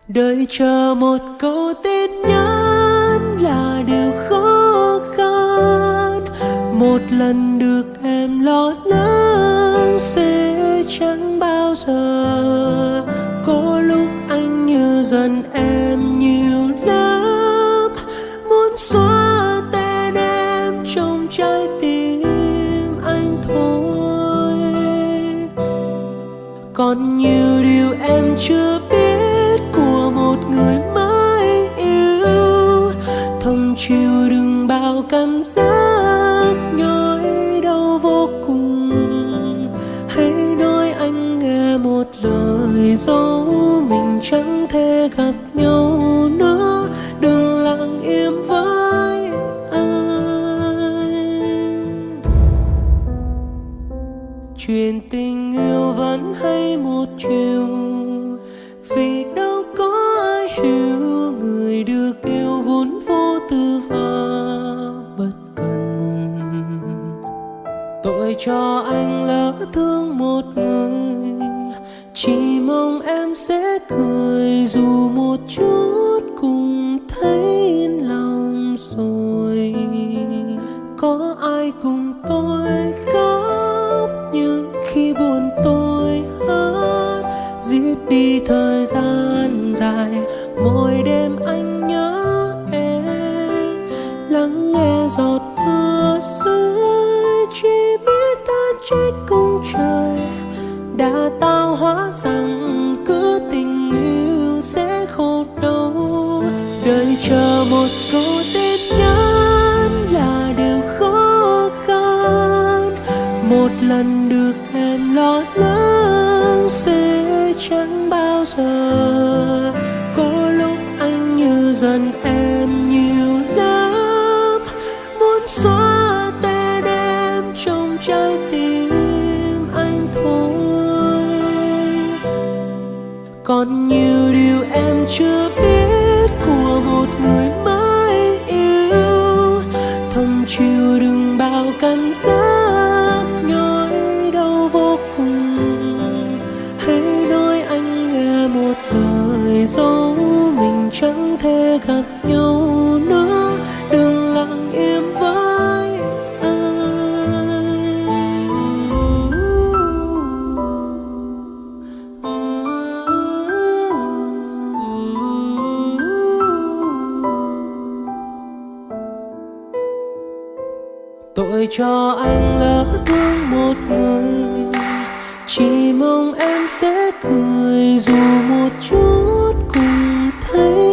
Đợi chờ một câu tin nhắn là điều khó khăn. Một lần được em lo lắng sẽ chẳng bao giờ. Có lúc anh như giận em nhiều lắm, muốn xóa tên em trong trái tim anh thôi. Còn nhiều điều em chưa biết của một người mới yêu. Thầm chịu đựng bao cảm giác nhói đau vô cùng. Hãy nói anh nghe một lời dấu mình chẳng thể gặp nhau nữa. Đừng lặng im với anh. Chuyện tình yêu vẫn hay một chiều, vì đâu có ai hiểu người được yêu vốn vô tư và bất cần. Tội cho anh lỡ thương một người, chỉ mong em sẽ cười dù một chút cũng thấy yên lòng rồi. Có ai cùng tôi khóc nhưng khi buồn tôi hát, giết đi thời gian dài. Mỗi đêm anh nhớ em, lắng nghe giọt mưa rơi, chỉ biết ta trách công trời đã tạo hóa rằng cứ tình yêu sẽ khổ đau. Đợi chờ một câu tin nhắn là điều khó khăn. Một lần được em lo lắng sẽ chẳng bao giờ. Có lúc anh như giận em nhiều lắm, muốn xóa tên em trong trái tim anh thôi. Còn nhiều điều em chưa biết của một người mới yêu. Thầm chịu đựng bao cảm giác nhói đau vô cùng. Hãy nói anh nghe một lời dấu mình chẳng thể gặp nhau nữa. Đừng lặng im với tội cho anh lỡ thương một người, chỉ mong em sẽ cười dù một chút cũng thấy